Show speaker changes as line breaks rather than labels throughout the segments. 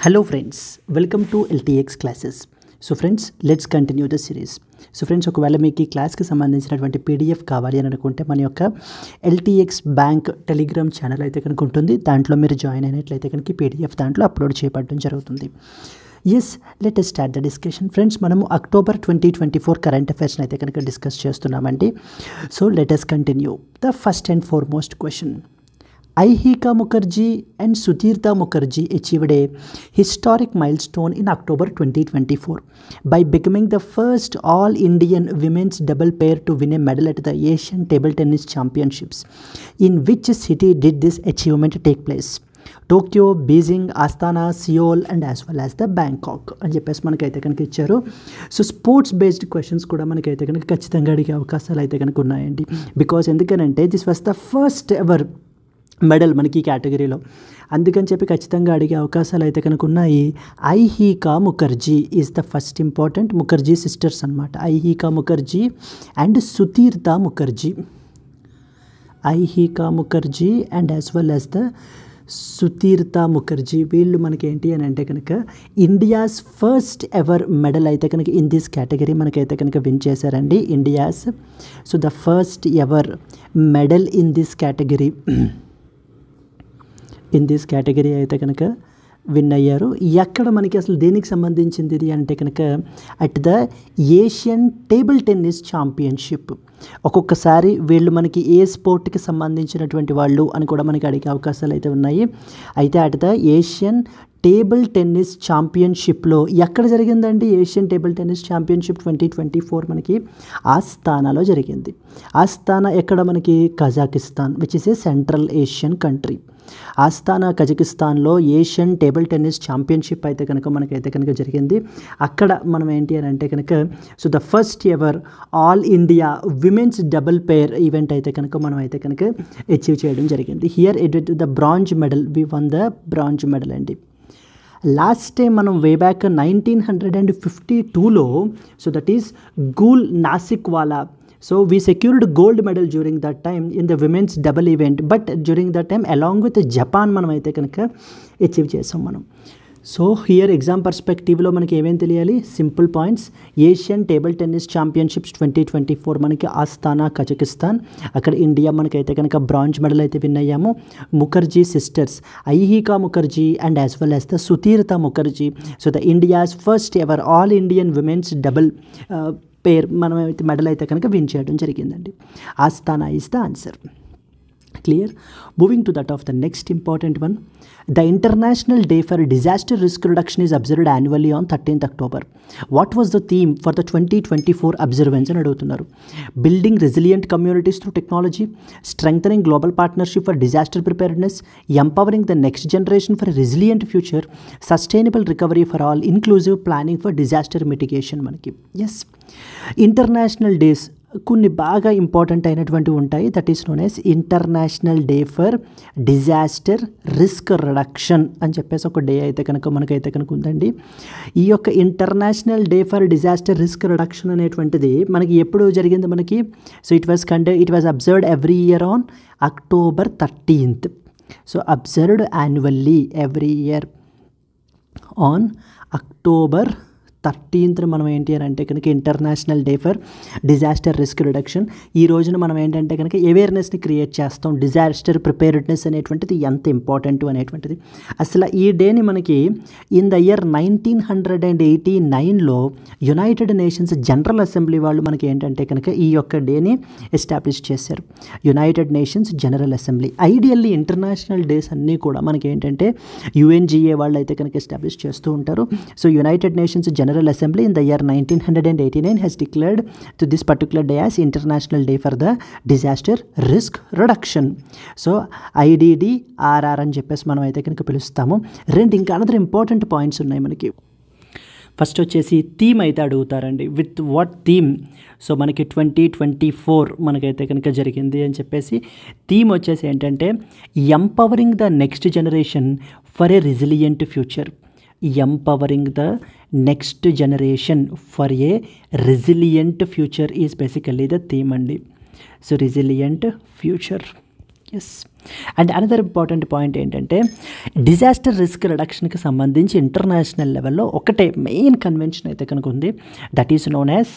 Hello friends, welcome to LTX classes. So friends, let's continue the series. So friends, ఒకవేళ మీకు ఈ క్లాస్కి సంబంధించినటువంటి పీడిఎఫ్ కావాలి అని అనుకుంటే మన యొక్క ఎల్టీఎక్స్ బ్యాంక్ టెలిగ్రామ్ ఛానల్ అయితే కనుక ఉంటుంది. దాంట్లో మీరు జాయిన్ అయినట్లయితే కనుక పీడిఎఫ్ దాంట్లో అప్లోడ్ చేయబడడం జరుగుతుంది. Yes, let us start the discussion. Friends, మనము అక్టోబర్ 2024 కరెంట్ అఫైర్స్ని అయితే కనుక డిస్కస్ చేస్తున్నామండి. So let us continue the first and foremost question. Aihika Mukherjee and Sutirtha Mukherjee achieved a historic milestone in October 2024 by becoming the first all-Indian women's double pair to win a medal at the Asian Table Tennis Championships. In which city did this achievement take place? Tokyo, Beijing, Astana, Seoul and as well as the Bangkok అని చెప్పేసి మనకైతే కనుక ఇచ్చారు. So sports based questions కూడా మనకైతే కనుక ఖచ్చితంగా అడిగే అవకాశాలు అయితే కనుక ఉన్నాయండి. బికాజ్ ఎందుకనంటే this was the first ever medal మనకి ఈ కేటగిరీలో, అందుకని చెప్పి ఖచ్చితంగా అడిగే అవకాశాలు అయితే కనుక ఉన్నాయి. Ayhika Mukherjee is the first important. Mukherjee sisters అనమాట, Ayhika Mukherjee and Sutirtha Mukherjee. Ayhika Mukherjee and as well as the Sutirtha Mukherjee, వీళ్ళు మనకి ఏంటి అని అంటే కనుక ఇండియాస్ ఫస్ట్ ఎవర్ మెడల్ అయితే కనుక ఇన్ దిస్ కేటగిరీ మనకైతే కనుక విన్ చేశారండి. India's so the first ever medal in this category అయితే కనుక విన్ అయ్యారు. ఎక్కడ మనకి అసలు దేనికి సంబంధించింది ఇది అంటే కనుక at the Asian table tennis championship. ఒక్కొక్కసారి వీళ్ళు మనకి ఏ స్పోర్ట్కి సంబంధించినటువంటి వాళ్ళు అని కూడా మనకి అడిగే అవకాశాలు అయితే ఉన్నాయి. అయితే at the Asian table tennis ఛాంపియన్షిప్లో ఎక్కడ జరిగిందండి? ఏషియన్ టేబుల్ టెన్నిస్ ఛాంపియన్షిప్ 2024 మనకి ఆస్తానాలో జరిగింది. ఆస్తానా ఎక్కడ మనకి? Kazakhstan, which is a central Asian country. Astana కజకిస్తాన్లో ఏషియన్ టేబుల్ టెన్నిస్ ఛాంపియన్షిప్ అయితే కనుక మనకైతే కనుక జరిగింది. అక్కడ మనం ఏంటి అని అంటే కనుక so the first ever all India women's double pair event అయితే కనుక మనం అయితే కనుక అచీవ్ చేయడం జరిగింది. Here it the bronze medal, we won the bronze medal అండి. లాస్ట్ టైం మనం వే బ్యాక్ 1952లో so that is Gool Nasikwala. So we secured gold medal during that time in the women's double event, but during that time along with Japan మనం అయితే కనుక achieve చేసాం మనం. So here exam పర్స్పెక్టివ్లో మనకి ఏమేమి తెలియాలి? Simple points. Asian table tennis championships 2024 మనకి Astana Kazakhstan, అక్కడ ఇండియా మనకైతే కనుక బ్రాంజ్ మెడల్ అయితే విన్ అయ్యాము. Mukherjee sisters Ayhika Mukherjee and as well as the Sutirtha Mukherjee. So the India's first ever all Indian women's double pair మనం అయితే మెడల్ అయితే కనుక విన్ చేయడం జరిగిందండి. Astana is the answer. Clear. Moving to that of the next important one. The international day for disaster risk reduction is observed annually on 13th October. What was the theme for the 2024 observance అని అడుగుతున్నారు. Building resilient communities through technology, strengthening global partnership for disaster preparedness, empowering the next generation for resilient future, sustainable recovery for all, inclusive planning for disaster mitigation మనకి. Yes, international days కొన్ని బాగా important అయినటువంటివి ఉంటాయి. That is known as international day for disaster risk reduction అని చెప్పేసి ఒక day అయితే కనుక మనకైతే కనుక ఉందండి. ఈ యొక్క international day for disaster risk reduction అనేటువంటిది మనకి ఎప్పుడు జరిగింది మనకి? So it was observed every year on October 13th. So observed annually every year on October 13th మనం ఏంటి అని అంటే కనుక international day for disaster risk reduction. ఈ రోజున మనం ఏంటంటే కనుక అవేర్నెస్ని క్రియేట్ చేస్తాం. డిజాస్టర్ ప్రిపేర్డ్నెస్ అనేటువంటిది ఎంత ఇంపార్టెంట్ అనేటువంటిది. అసలు ఈ డేని మనకి ఇన్ ద ఇయర్ 1989లో యునైటెడ్ నేషన్స్ జనరల్ అసెంబ్లీ వాళ్ళు మనకి ఏంటంటే కనుక ఈ యొక్క డేని ఎస్టాబ్లిష్ చేశారు. United Nations General assembly. Ideally international days అన్నీ కూడా మనకి ఏంటంటే UNGA వాళ్ళు అయితే కనుక ఎస్టాబ్లిష్ చేస్తూ ఉంటారు. So United nations General Assembly in the year 1989 has declared to this particular day as International Day for the Disaster Risk Reduction. So IDDRR అని చెప్పేసి మనం అయితే కనుక పిలుస్తాము. ఇంకా అనదర్ ఇంపార్టెంట్ పాయింట్స్ ఉన్నాయి మనకి. ఫస్ట్ వచ్చేసి థీమ్ అయితే అడుగుతారండి. With what theme? సో మనకి 2024 మనకైతే కనుక జరిగింది అని చెప్పేసి థీమ్ వచ్చేసి ఏంటంటే empowering the next generation for a resilient future. Empowering the next generation for a resilient future is basically the theme అండి. So resilient future. Yes, and another important point ఏంటంటే డిజాస్టర్ రిస్క్ రిడక్షన్కి సంబంధించి international లెవెల్లో ఒకటే main convention అయితే కనుక ఉంది, that is known as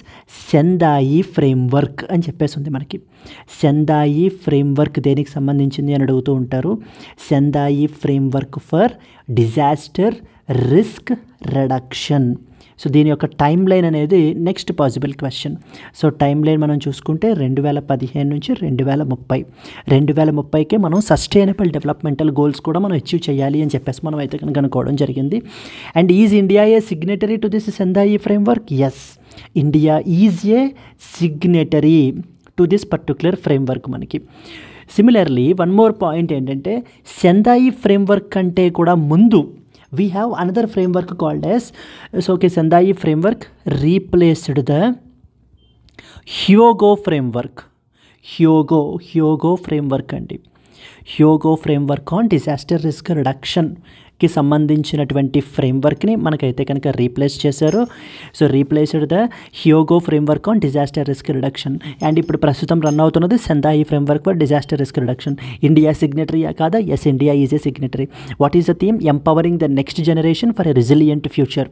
Sendai framework అని చెప్పేసి ఉంది మనకి. సెందాయి ఫ్రేమ్వర్క్ దేనికి సంబంధించింది అని అడుగుతూ ఉంటారు. Sendai framework for disaster risk reduction. So దీని యొక్క టైం లైన్ అనేది next possible question. So timeline మనం చూసుకుంటే 2015 నుంచి 2030. 2030కే మనం సస్టైనబుల్ డెవలప్మెంటల్ గోల్స్ కూడా మనం అచీవ్ చేయాలి అని చెప్పేసి మనం అయితే కనుక అనుకోవడం జరిగింది. And is India a signatory to this Sendai framework? Yes, India is a signatory to this particular framework మనకి. సిమిలర్లీ వన్ మోర్ పాయింట్ ఏంటంటే సెందాయి ఫ్రేమ్వర్క్ కంటే కూడా ముందు we have another framework called as, so okay, Sendai framework replaced the Hyogo framework. Hyogo framework అండి. Hyogo framework on disaster risk రిడక్షన్కి సంబంధించినటువంటి ఫ్రేమ్వర్క్ని మనకైతే కనుక రీప్లేస్ చేశారు. So replaced the Hyogo framework on disaster risk reduction. And ఇప్పుడు ప్రస్తుతం run అవుతున్నది Sendai framework for disaster risk reduction. India సిగ్నేటరీయా కాదా? Yes, India is a signatory. What is the theme? Empowering the next generation for a resilient future.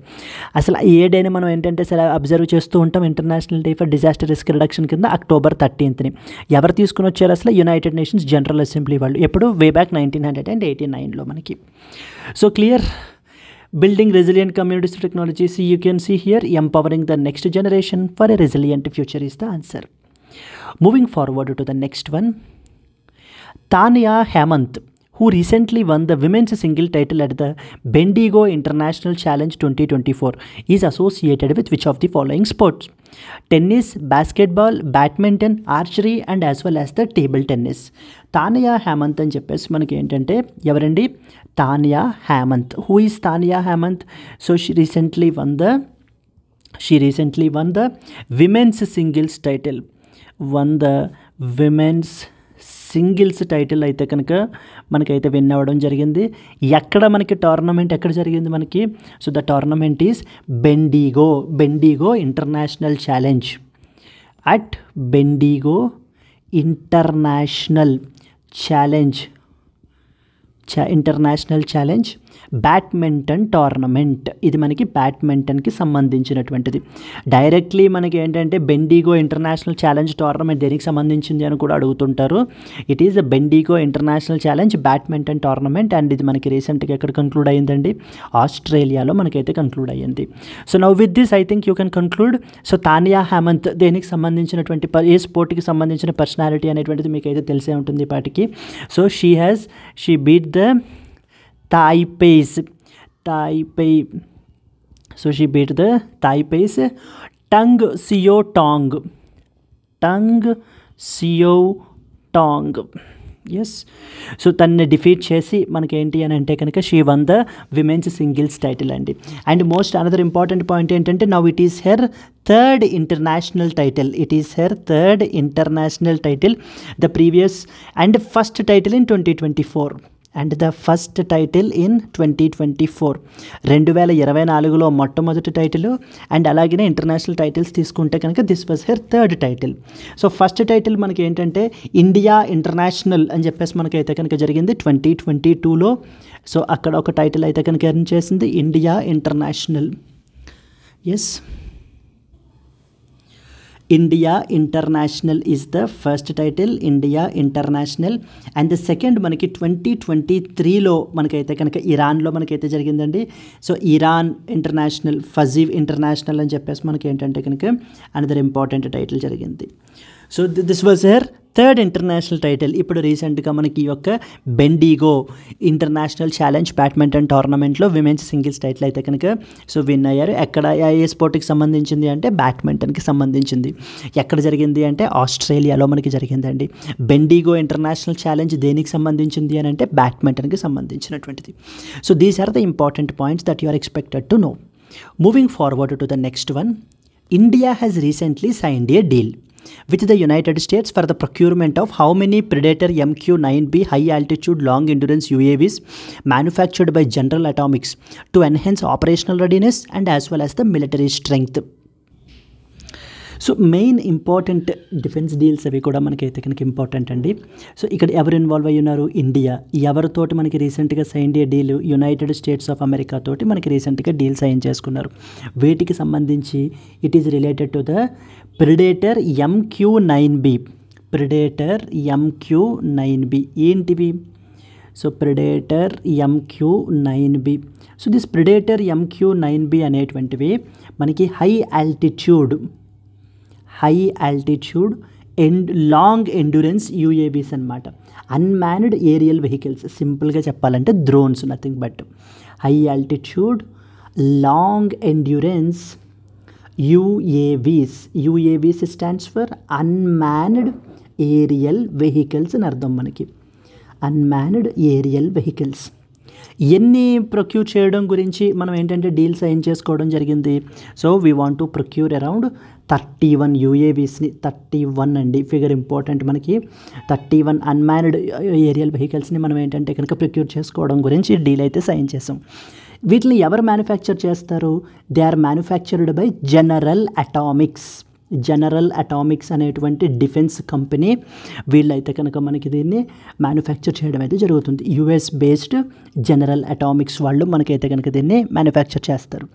అసలు ఏ డేని మనం ఏంటంటే అబ్జర్వ్ చేస్తూ ఉంటాం, international day for disaster risk reduction కింద October 13th ఎవరు తీసుకుని వచ్చారు? అసలు యునైటెడ్ నేషన్స్ జనరల్ అసెంబ్లీ వాళ్ళు. ఎప్పుడు? వే బ్యాక్ 1989లో మనకి. So clear, building resilient communities technologies, you can see here empowering the next generation for a resilient future is the answer. Moving forward to the next one, Tania Hemant, who recently won the women's single title at the Bendigo International Challenge 2024, is associated with which of the following sports? Tennis, basketball, badminton, archery and as well as the table tennis. Tania Hemant అని చెప్పేసి మనకి ఏంటంటే ఎవరండి? Tania Hemant. Who is Tania Hemant? So she recently won the women's singles title. Singles title అయితే కనుక మనకైతే win అవ్వడం జరిగింది. ఎక్కడ మనకి టోర్నమెంట్ ఎక్కడ జరిగింది మనకి? So the tournament is Bendigo international challenge. At Bendigo international challenge badminton tournament. ఇది మనకి బ్యాడ్మింటన్కి సంబంధించినటువంటిది. డైరెక్ట్లీ మనకి ఏంటంటే బెండిగో ఇంటర్నేషనల్ ఛాలెంజ్ టోర్నమెంట్ దేనికి సంబంధించింది అని కూడా అడుగుతుంటారు. It is the Bendigo international challenge badminton tournament. And ఇది మనకి రీసెంట్గా ఎక్కడ కంక్లూడ్ అయ్యిందండి? ఆస్ట్రేలియాలో మనకైతే కంక్లూడ్ అయ్యింది. So now with this I think you can conclude. So Tania Hemant దేనికి సంబంధించినటువంటి ఏ స్పోర్ట్కి సంబంధించిన పర్సనాలిటీ అనేటువంటిది మీకు అయితే తెలిసే ఉంటుంది పాటికి. So she beat the Taipei. So she beat the Taipei's Tang Xiaotong. Yes, so తనని డిఫీట్ చేసి మనకేంటి అని అంటే కనుక she won the women's singles title అండి. And most another important point ఏంటంటే now it is her third international title. The previous and first title in 2024 and the first title in 2024. 2024లో మొట్టమొదటి టైటిల్. అండ్ అలాగే ఇంటర్నేషనల్ టైటిల్స్ తీసుకుంటే కనుక this was her third title. So first title మనకి ఏంటంటే India international అని చెప్పేసి మనకైతే కనుక జరిగింది 2022లో. సో అక్కడ ఒక టైటిల్ అయితే కనుక ఎర్న్ చేసింది India international. Yes, India international is the first title, India international. And the second మనకి 2023లో మనకైతే కనుక ఇరాన్లో మనకైతే జరిగిందండి. So Iran international, Fajr international అని చెప్పేసి మనకి ఏంటంటే కనుక అనదర్ ఇంపార్టెంట్ టైటిల్ జరిగింది. So this was her third international title. ఇప్పుడు రీసెంట్గా మనకి ఈ యొక్క బెండిగో ఇంటర్నేషనల్ ఛాలెంజ్ బ్యాడ్మింటన్ టోర్నమెంట్లో విమెన్స్ సింగిల్స్ టైటిల్ అయితే కనుక సో విన్ అయ్యారు. ఎక్కడ ఏ స్పోర్ట్కి సంబంధించింది అంటే బ్యాడ్మింటన్కి సంబంధించింది. ఎక్కడ జరిగింది అంటే ఆస్ట్రేలియాలో మనకి జరిగిందండి. బెండిగో ఇంటర్నేషనల్ ఛాలెంజ్ దేనికి సంబంధించింది అని అంటే బ్యాడ్మింటన్కి సంబంధించినటువంటిది. So these are the important points that you are expected to know. Moving forward to the next one, India has recently signed a deal with the United States for the procurement of how many Predator MQ-9B high altitude long endurance UAVs manufactured by General Atomics to enhance operational readiness and as well as the military strength. So main important defence deals అవి కూడా మనకైతే కనుక important అండి. So ఇక్కడ ఎవరు involve అయ్యి ఉన్నారు? India. ఎవరితోటి మనకి రీసెంట్గా sign deal? United States of America తోటి మనకి రీసెంట్గా డీల్ సైన్ చేసుకున్నారు. వీటికి సంబంధించి it is related to the predator MQ-9B. Predator MQ-9B ఏంటివి? So predator MQ-9B. So this predator MQ-9B అనేటువంటివి మనకి high altitude and long endurance UAVs అనమాట. అన్మ్యాన్డ్ ఏరియల్ వెహికల్స్, సింపుల్గా చెప్పాలంటే drones, nothing but high altitude long endurance UAVs stands for unmanned aerial vehicles అని అర్థం మనకి. Unmanned aerial vehicles ఎన్ని procure చేయడం గురించి మనం ఏంటంటే డీల్ సైన్ చేసుకోవడం జరిగింది. So we want to procure around 31 UAVsని. 31 అండి, ఫిగర్ ఇంపార్టెంట్ మనకి. 31 అన్మ్యాన్డ్ ఏరియల్ వెహికల్స్ని మనం ఏంటంటే కనుక ప్రొక్యూర్ చేసుకోవడం గురించి డీల్ అయితే సైన్ చేసాం. వీటిని ఎవరు మ్యానుఫ్యాక్చర్ చేస్తారు? They are manufactured by General Atomics అనేటువంటి డిఫెన్స్ కంపెనీ. వీళ్ళైతే కనుక మనకి దీన్ని మ్యానుఫ్యాక్చర్ చేయడం అయితే జరుగుతుంది. US బేస్డ్ జనరల్ అటామిక్స్ వాళ్ళు మనకైతే కనుక దీన్ని మ్యానుఫ్యాక్చర్ చేస్తారు.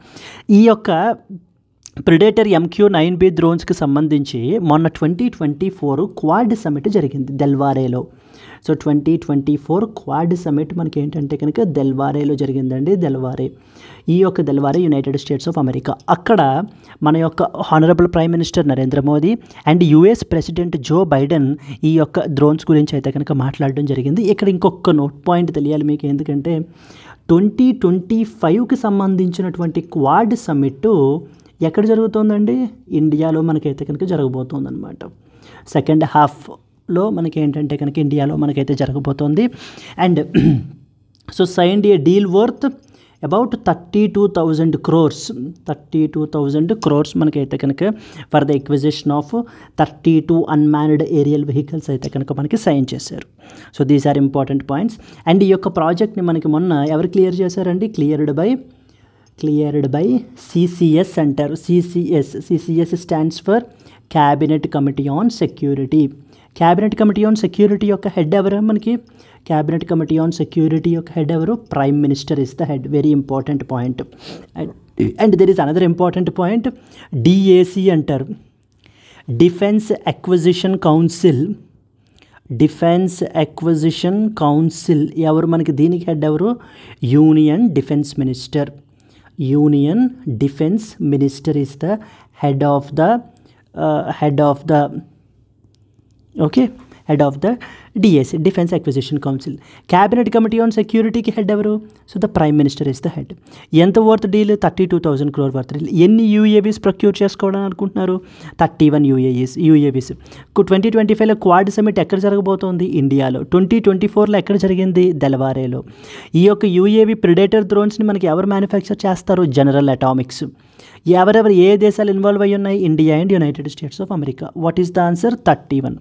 ఈ యొక్క ప్రిడేటర్ MQ-9B డ్రోన్స్కి సంబంధించి మొన్న 2024 క్వాడ్ సమిట్ జరిగింది దెల్వారేలో. సో 2024 క్వాడ్ సమిట్ మనకి ఏంటంటే కనుక దెల్వారేలో జరిగిందండి. ఈ యొక్క Delaware United States of America. అక్కడ మన యొక్క honourable prime minister Narendra Modi and US president Joe Biden ఈ యొక్క డ్రోన్స్ గురించి అయితే కనుక మాట్లాడడం జరిగింది. ఇక్కడ ఇంకొక నోట్ పాయింట్ తెలియాలి మీకు, ఎందుకంటే 2025కి సంబంధించినటువంటి క్వాడ్ సమిట్ ఎక్కడ జరుగుతుందండి? ఇండియాలో మనకైతే కనుక జరగబోతుందన్నమాట. సెకండ్ హాఫ్లో మనకి ఏంటంటే కనుక ఇండియాలో మనకైతే జరగబోతోంది. And so signed a deal worth about 32,000 crores మనకైతే కనుక for the acquisition of 32 unmanned aerial vehicles అయితే కనుక మనకి సైన్ చేశారు. So these are important points. And ఈ యొక్క ప్రాజెక్ట్ని మనకి మొన్న ఎవరు క్లియర్ చేశారండి? క్లియర్డ్ బై CCS అంటారు. CCS stands for cabinet committee on security. Cabinet committee on security యొక్క హెడ్ ఎవరు? మనకి క్యాబినెట్ కమిటీ ఆన్ సెక్యూరిటీ యొక్క హెడ్ ఎవరు? Prime minister is the head. Very important point. And there is another important point, DAC అంటారు, defence acquisition council. ఎవరు మనకి దీనికి head ఎవరు? Union defence minister is the head of the DAC, Defense Acquisition Council. Cabinet Committee on Security కి head ఎవరు? So the prime minister is the head. ఎంత worth deal? 32,000 crore worth deal. ఎన్ని UAVs procure చేసుకోవడం అనుకుంటున్నారు? 31 UAVs. 2025లో quad summit ఎక్కడ జరగబోతోంది? ఇండియాలో. 2024లో ఎక్కడ జరిగింది? దెల్వారేలో. ఈ యొక్క UAV ప్రిడేటర్ డ్రోన్స్ని మనకి ఎవరు మ్యానుఫ్యాక్చర్ చేస్తారు? General atomics. ఎవరెవరు ఏ దేశాలు ఇన్వాల్వ్ అయ్యి ఉన్నాయి? India and United States of America. What is the answer? 31.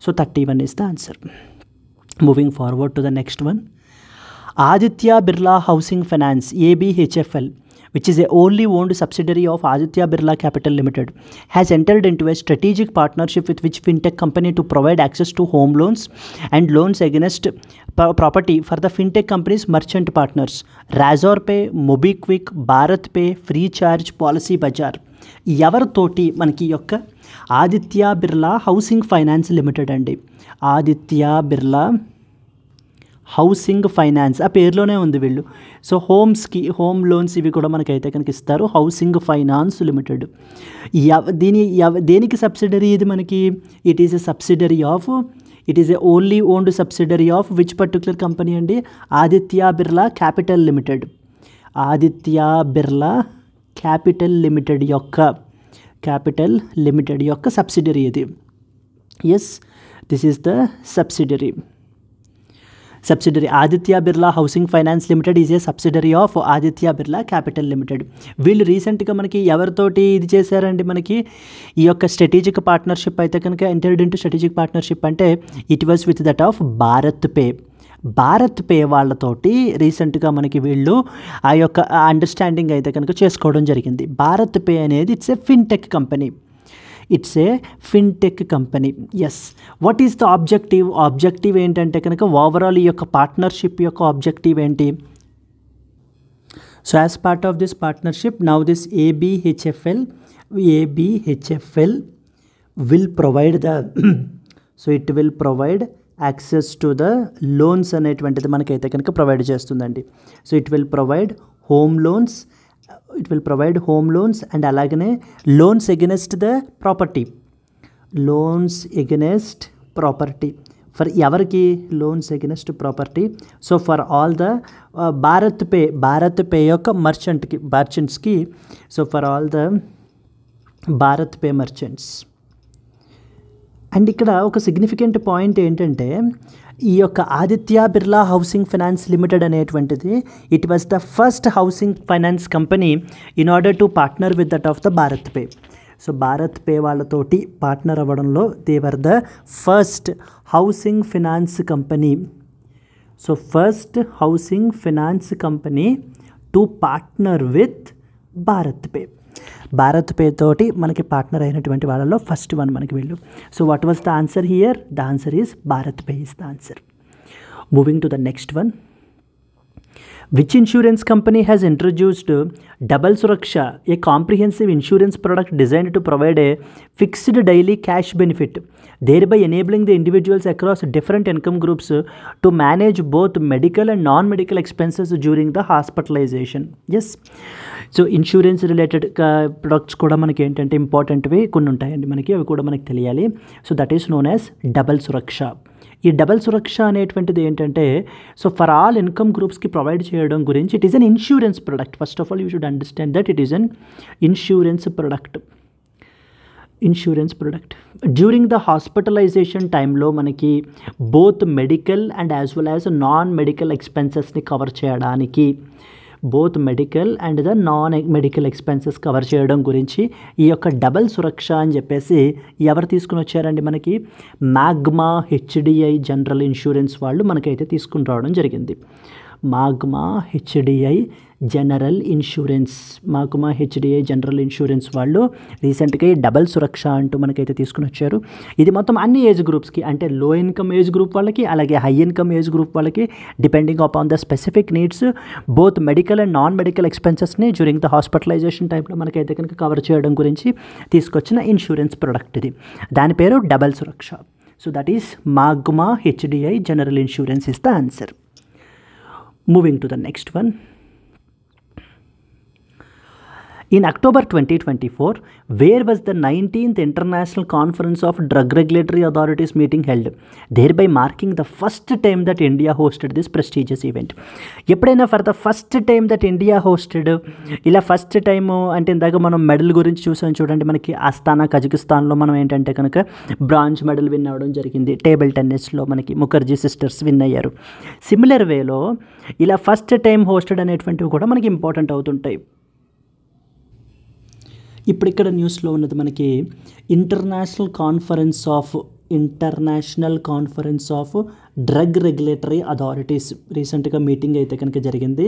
So 31 is the answer. Moving forward to the next one. Aditya Birla Housing Finance, ABHFL, which is a wholly owned subsidiary of Aditya Birla Capital Limited, has entered into a strategic partnership with which fintech company to provide access to home loans and loans against property for the fintech company's merchant partners, Razorpay, MobiKwik, BharatPay, FreeCharge, Policy Bazaar. ఎవరితోటి మనకి యొక్క Aditya Birla housing finance limited అండి. Aditya Birla housing finance, ఆ పేరులోనే ఉంది వీళ్ళు. So home loans ఇవి కూడా మనకైతే కనుక ఇస్తారు. Housing finance limited. దేనికి సబ్సిడరీ ఇది మనకి? It is a only owned subsidiary of which particular company అండి? Aditya Birla capital limited. Aditya Birla capital limited యొక్క సబ్సిడరీ ఇది. Yes, this is the subsidiary. Aditya Birla housing finance limited is a subsidiary of Aditya Birla capital limited. వీళ్ళు రీసెంట్గా మనకి ఎవరితోటి ఇది చేశారండి? మనకి ఈ యొక్క స్ట్రాటజిక్ పార్ట్నర్షిప్ అయితే కనుక ఎంటర్డ్ ఇంటూ స్ట్రాటజిక్ పార్ట్నర్షిప్ అంటే it was with that of Bharat pay వాళ్ళతోటి రీసెంట్గా మనకి వీళ్ళు ఆ యొక్క అండర్స్టాండింగ్ అయితే కనుక చేసుకోవడం జరిగింది. భారత్ పే అనేది it's a fintech company. It's a fintech company. Yes, what is the objective? Objective ఏంటంటే కనుక ఓవరాల్ ఈ యొక్క పార్ట్నర్షిప్ యొక్క ఆబ్జెక్టివ్ ఏంటి? So as part of this partnership now this ABHFL will provide the so it will provide access to the loans అనేటువంటిది మనకైతే కనుక provide చేస్తుందండి. So it will provide home loans and అలాగనే loans against the property. For ఎవరికి? Loans against property. So for all the BharatPe యొక్క మర్చెంట్స్కి. So for all the BharatPe merchants. And ఇక్కడ ఒక సిగ్నిఫికెంట్ పాయింట్ ఏంటంటే ఈ యొక్క Aditya Birla housing finance limited అనేటువంటిది it was the first housing finance company in order to partner with that of the BharatPe. So BharatPe వాళ్ళతోటి partner అవ్వడంలో they were the first housing finance company. So first housing finance company to partner with Bharat pay. Bharat pay తోటి మనకి partner అయినటువంటి వాళ్ళలో first one మనకి వీళ్ళు. So what was the answer here? The answer is Bharat pay is the answer. Moving to the next one. Which insurance company has introduced Double Suraksha, a comprehensive insurance product designed to provide a fixed daily cash benefit, thereby enabling the individuals across different income groups to manage both medical and non-medical expenses during the hospitalization? Yes. So insurance related products కూడా మనకి ఏంటంటే ఇంపార్టెంట్వి కొన్ని ఉంటాయండి మనకి, అవి కూడా మనకి తెలియాలి. So that is known as double Suraksha. ఈ డబల్ సురక్ష అనేటువంటిది ఏంటంటే సో ఫర్ ఆల్ ఇన్కమ్ గ్రూప్స్కి ప్రొవైడ్ చేయడం గురించి it is an insurance product. First of all you should understand that it is an insurance product. During the hospitalization టైంలో మనకి both medical and as well as non medical ఎక్స్పెన్సెస్ని cover చేయడానికి cover చేయడం గురించి ఈ యొక్క డబల్ సురక్ష అని చెప్పేసి ఎవరు తీసుకుని వచ్చారండి మనకి? మాగ్మా హెచ్డిఐ జనరల్ ఇన్సూరెన్స్ వాళ్ళు మనకైతే తీసుకుని రావడం జరిగింది. మాగ్మా హెచ్డిఐ జనరల్ ఇన్సూరెన్స్ వాళ్ళు రీసెంట్గా ఈ డబల్ సురక్ష అంటూ మనకైతే తీసుకుని వచ్చారు. ఇది మొత్తం అన్ని ఏజ్ గ్రూప్స్కి, అంటే లో ఇన్కమ్ ఏజ్ గ్రూప్ వాళ్ళకి అలాగే హై ఇన్కమ్ ఏజ్ గ్రూప్ వాళ్ళకి depending upon the specific needs both medical and non medical ఎక్స్పెన్సెస్ని డ్యూరింగ్ ద హాస్పిటలైజేషన్ టైంలో మనకైతే కనుక కవర్ చేయడం గురించి తీసుకొచ్చిన ఇన్సూరెన్స్ ప్రొడక్ట్ ఇది. దాని పేరు double Suraksha. So that is magma HDI general insurance is the answer. Moving to the next one. In October 2024, where was the 19th International Conference of Drug Regulatory Authorities meeting held, thereby marking the first time that India hosted this prestigious event? ఎప్పుడైనా for the first time that India hosted, ఇలా first time అంటే ఇందాక మనం medal గురించి చూసాం చూడండి, మనకి Astana కజకిస్తాన్లో మనం ఏంటంటే కనుక బ్రాంజ్ మెడల్ విన్ అవ్వడం జరిగింది. టేబుల్ టెన్నిస్లో మనకి ముఖర్జీ సిస్టర్స్ విన్ అయ్యారు. సిమిలర్ వేలో ఇలా ఫస్ట్ టైం హోస్టెడ్ అనేటువంటివి కూడా మనకి ఇంపార్టెంట్ అవుతుంటాయి. ఇప్పుడు ఇక్కడ న్యూస్లో ఉన్నది మనకి international conference of drug regulatory authorities రీసెంట్గా మీటింగ్ అయితే కనుక జరిగింది.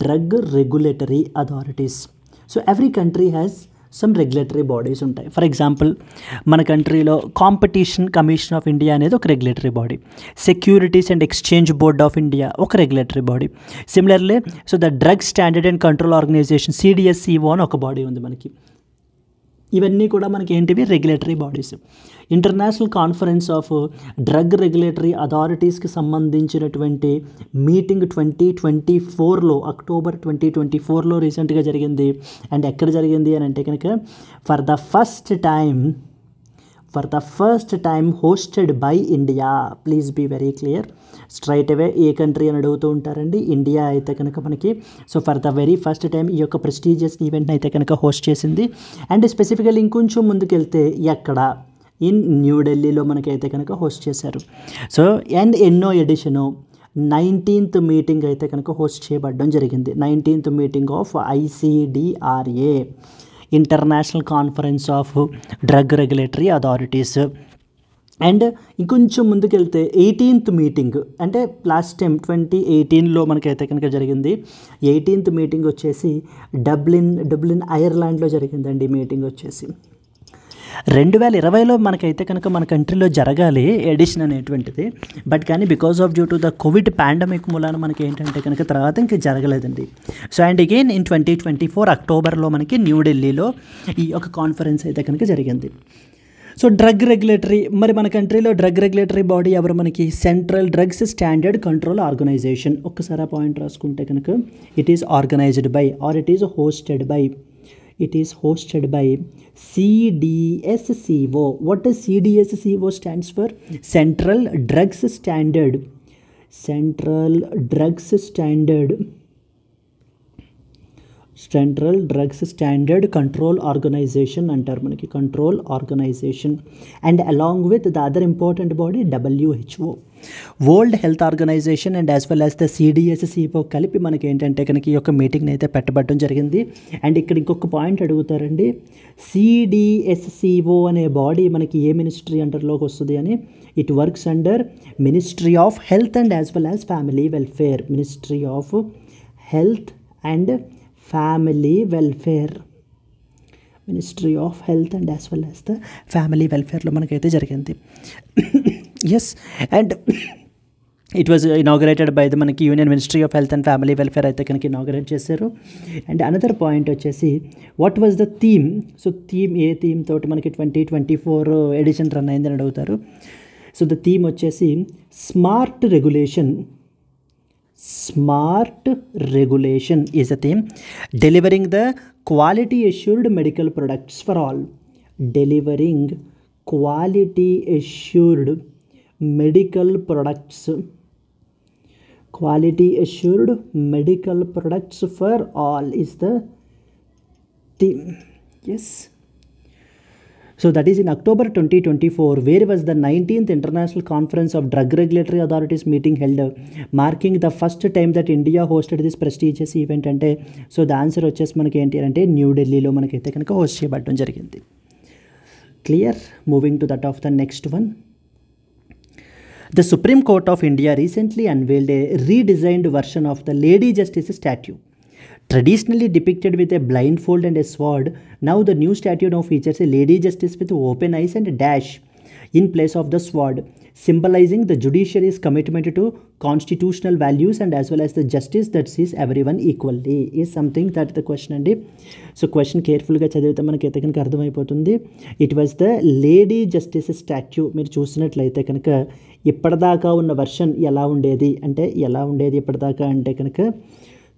Drug regulatory authorities. So every country has some regulatory bodies ఉంటాయి. ఫర్ ఎగ్జాంపుల్ మన కంట్రీలో కాంపిటీషన్ కమిషన్ ఆఫ్ ఇండియా అనేది ఒక regulatory body, securities and exchange board of India ఒక regulatory body. Similarly so the drug standard and control organization CDSCO అని ఒక body ఉంది మనకి. ఇవన్నీ కూడా మనకి ఏంటివి? Regulatory bodies. International conference of drug regulatory అథారిటీస్కి సంబంధించినటువంటి మీటింగ్ 2024లో అక్టోబర్ 2024లో రీసెంట్గా జరిగింది. అండ్ ఎక్కడ జరిగింది అని అంటే కనుక for the first time hosted by India. Please be very clear. Straight away a country అని అడుగుతూ ఉంటారండి. ఇండియా అయితే కనుక మనకి so for the very first time ఈ యొక్క ప్రెస్టీజియస్ ఈవెంట్ని అయితే కనుక హోస్ట్ చేసింది. అండ్ స్పెసిఫికల్లీ ఇంకొంచెం ముందుకెళ్తే ఎక్కడ? ఇన్ న్యూఢిల్లీలో మనకైతే కనుక హోస్ట్ చేశారు. సో అండ్ ఎన్నో ఎడిషను 19th మీటింగ్ అయితే కనుక హోస్ట్ చేయబడడం జరిగింది. 19th meeting of ICDRA, international conference of drug regulatory authorities. And ఇంకొంచెం ముందుకెళ్తే 18th మీటింగ్ అంటే లాస్ట్ టైం 2018లో మనకైతే కనుక జరిగింది. 18th మీటింగ్ వచ్చేసి డబ్లిన్ ఐర్లాండ్లో జరిగిందండి. మీటింగ్ వచ్చేసి 2020లో మనకైతే కనుక మన కంట్రీలో జరగాలి ఎడిషన్ అనేటువంటిది, బట్ కానీ because of due to the Covid pandemic మూలాన మనకి ఏంటంటే కనుక తర్వాత ఇంకా జరగలేదండి. సో అండ్ అగైన్ ఇన్ 2024 అక్టోబర్లో మనకి న్యూఢిల్లీలో ఈ ఒక కాన్ఫరెన్స్ అయితే కనుక జరిగింది. సో డ్రగ్ రెగ్యులేటరీ, మరి మన కంట్రీలో డ్రగ్ రెగ్యులేటరీ బాడీ ఎవరు మనకి? Central drugs standard control organisation. ఒక్కసారి ఆ పాయింట్ రాసుకుంటే కనుక it is organised by or it is hosted by CDSCO. What does CDSCO stands for? Central Drugs Standard Control Organization అంటారు మనకి, control organisation. And along with the other important body WHO, world health organisation and as well as the CDSCO కలిపి మనకి ఏంటంటే కనుక ఈ యొక్క మీటింగ్ని అయితే పెట్టబడడం జరిగింది. అండ్ ఇక్కడ ఇంకొక పాయింట్ అడుగుతారండి, CDSCO అనే బాడీ మనకి ఏ మినిస్ట్రీ అండర్లోకి వస్తుంది అని? It works under ministry of health and as well as family welfare. Ministry of health and family welfare, ministry of health and as well as the family వెల్ఫేర్లో మనకైతే జరిగింది. Yes, and it was inaugurated by the మనకి union ministry of health and family welfare అయితే కనుక inaugurate చేశారు. And another point వచ్చేసి what was the theme? So a theme తోటి మనకి 2024 ఎడిషన్ రన్ అయిందని అడుగుతారు. సో ద థీమ్ వచ్చేసి smart regulation is a theme. Delivering the quality assured medical products for all. Delivering quality assured medical products for all is the theme. Yes. So that is in October 2024, where was the 19th International Conference of Drug Regulatory Authorities meeting held, marking the first time that India hosted this prestigious event అంటే. So the answer వచ్చేసి మనకి ఏంటి అంటే న్యూఢిల్లీలో మనకైతే కనుక host చేయబడడం జరిగింది. Clear? Moving to that of the next one. The Supreme Court of India recently unveiled a redesigned version of the Lady Justice statue. Traditionally depicted with a blindfold and a sword, now the new statue now features a lady justice with open eyes and a dash in place of the sword, symbolizing the judiciary's commitment to constitutional values and as well as the justice that sees everyone equally, is something that the question andi. So question careful ga chadivite manakayite kanaka ardhamayipotundi. It was the lady justice statue. మీరు చూసినట్లయితే కనుక ఇప్పటిదాకా ఉన్న version ఎలా ఉండేది ఇప్పటిదాకా అంటే కనుక,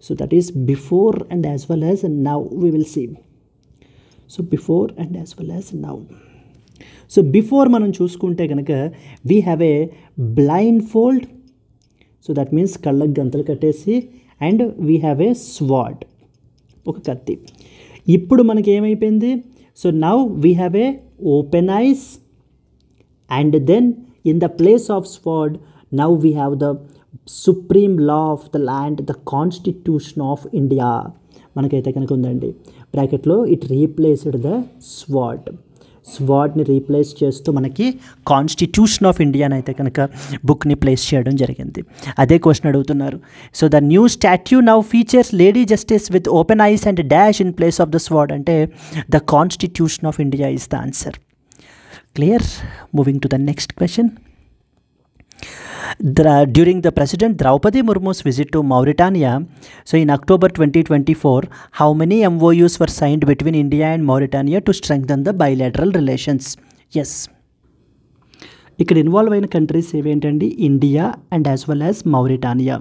so that is before and as well as now we will see. So before and as well as now. So before మనం చూసుకుంటే కనుక we have a blindfold, so that means కళ్ళకు గంతలు కట్టేసి, and we have a sword, ఒక కత్తి. ఇప్పుడు మనకి ఏమైపోయింది? So now we have a open eyes, and then in the place of sword now we have the supreme law of the land, the constitution of India మనకైతే కనుక ఉందండి. బ్రాకెట్లో it replaced the స్వాడ్ని replace చేస్తూ మనకి constitution of India అయితే కనుక బుక్ని place చేయడం జరిగింది. అదే క్వశ్చన్ అడుగుతున్నారు. So the new statue now features lady justice with open eyes and dash in place of the sword అంటే the constitution of India is the answer. Clear? Moving to the next question. During the President Draupadi Murmu's visit to Mauritania, so in October 2024, how many MOUs were signed between India and Mauritania to strengthen the bilateral relations? Yes. ఇక్కడ involve అయిన countries ఏవేంటండి? India and as well as Mauritania.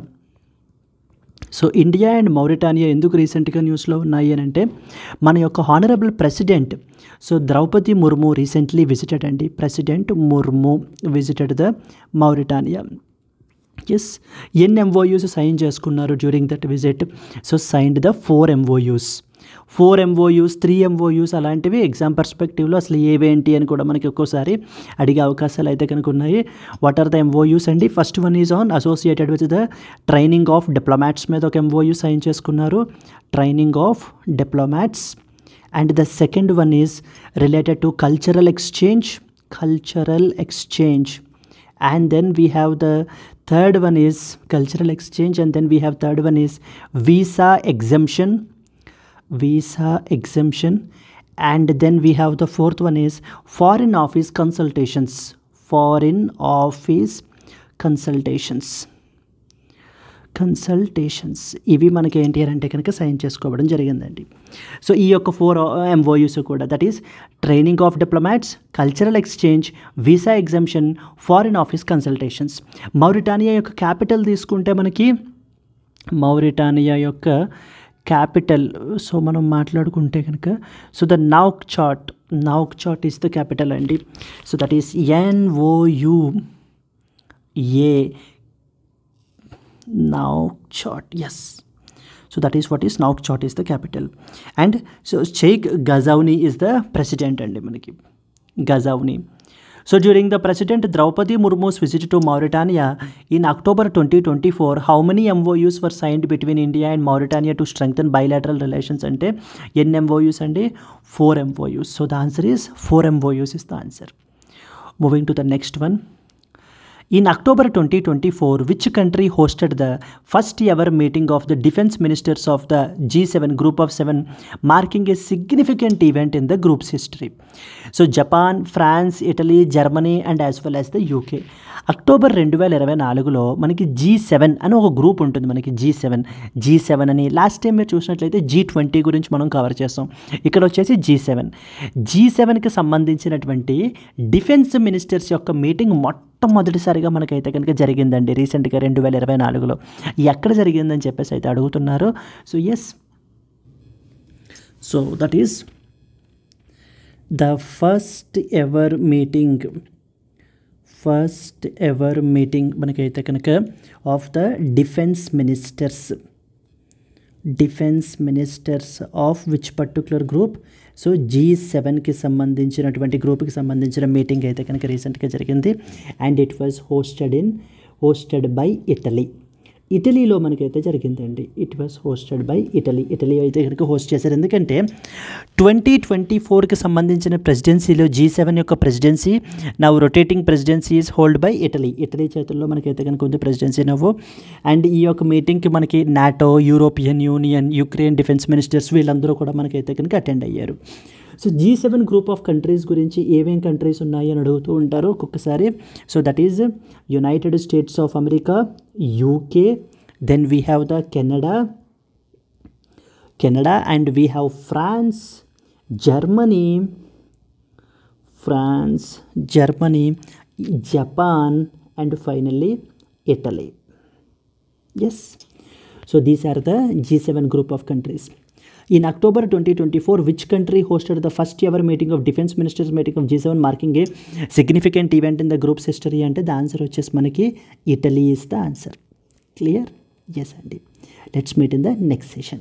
So India and Mauritania ఎందుకు రీసెంట్గా న్యూస్లో ఉన్నాయి అని అంటే, మన యొక్క honourable president so Draupadi Murmu recently visited అండి. President Murmu visited the Mauritania. Yes, ఎన్ని MOUs సైన్ చేసుకున్నారు during that visit? So signed the 4 MOUs, 3 MOUs అలాంటివి ఎగ్జామ్ పర్స్పెక్టివ్లో అసలు ఏవేంటి అని కూడా మనకి ఒక్కోసారి అడిగే అవకాశాలు అయితే కనుక ఉన్నాయి. వాట్ ఆర్ ద MOUs అండి? First one is on associated with the training of diplomats మీద ఒక MOU సైన్ చేసుకున్నారు, training of diplomats. And the second one is related to cultural exchange. And then we have the third one is cultural exchange, and then we have third one is visa exemption, And then we have the fourth one is foreign office consultations. Foreign office consultations ఇవి మనకి ఏంటి అంటే కనుక sign చేసుకోవడం జరిగిందండి. So ఈ యొక్క 4 MOUs కూడా, that is training of diplomats, cultural exchange, visa exemption, foreign office consultations. Mauritania యొక్క క్యాపిటల్ తీసుకుంటే మనకి మౌరిటానియా యొక్క క్యాపిటల్, సో మనం మాట్లాడుకుంటే కనుక so the Nouakchott is the capital అండి. So that is NOUA, Nouakchott, yes. So that is what is Nouakchott is the capital. And so Sheikh Ghazouani is the president and manaki Ghazouani. So during the President Draupadi Murmu's visit to Mauritania in October 2024, how many MOUs were signed between India and Mauritania to strengthen bilateral relations? Ante n MOUs ante 4 MOUs. So the answer is 4 MOUs is the answer. Moving to the next one. In October 2024, which country hosted the first ever meeting of the defense ministers of the G7 group of 7, marking a significant event in the group's history? So Japan, France, Italy, Germany and as well as the UK. October 2024లో మనకి G7 అని ఒక group ఉంటుంది. మనకి G7 అని last time మీరు చూసినట్లయితే G20 గురించి మనం కవర్ చేస్తాం. ఇక్కడ వచ్చేసి G7కి సంబంధించినటువంటి డిఫెన్స్ మినిస్టర్స్ యొక్క మీటింగ్ మొట్టమొదటిసారిగా మనకైతే కనుక జరిగిందండి రీసెంట్గా 2024లో. ఎక్కడ జరిగిందని చెప్పేసి అయితే అడుగుతున్నారు. So yes, so that is the first ever meeting మనకైతే కనుక of the defence ministers of which particular group. So G7కి సంబంధించినటువంటి గ్రూప్కి సంబంధించిన మీటింగ్ అయితే కనుక రీసెంట్గా జరిగింది. And it was hosted by ఇటలీలో మనకైతే జరిగిందండి. It was hosted by Italy అయితే కనుక హోస్ట్ చేశారు. ఎందుకంటే 2024కి సంబంధించిన ప్రెసిడెన్సీలో G7 యొక్క ప్రెసిడెన్సీ నవ్వు rotating presidency is hold by Italy చేతుల్లో మనకైతే కనుక ఉంది ప్రెసిడెన్సీ నవ్వు. అండ్ ఈ యొక్క మీటింగ్కి మనకి NATO, European union, Ukraine defence ministers వీళ్ళందరూ కూడా మనకైతే కనుక అటెండ్ అయ్యారు. So G7 group of countries గురించి ఏమేం కంట్రీస్ ఉన్నాయి అని అడుగుతూ ఉంటారు ఒక్కొక్కసారి. So that is United States of America, UK, then we have the Canada and we have France, Germany, Japan and finally Italy. Yes, so these are the G7 group of countries. In October 2024, which country hosted the first ever meeting of defense ministers meeting of G7, marking a significant event in the group's history? Ante the answer vachesi manaki Italy is the answer. Clear? Yes, Andy. Let's meet in the next session.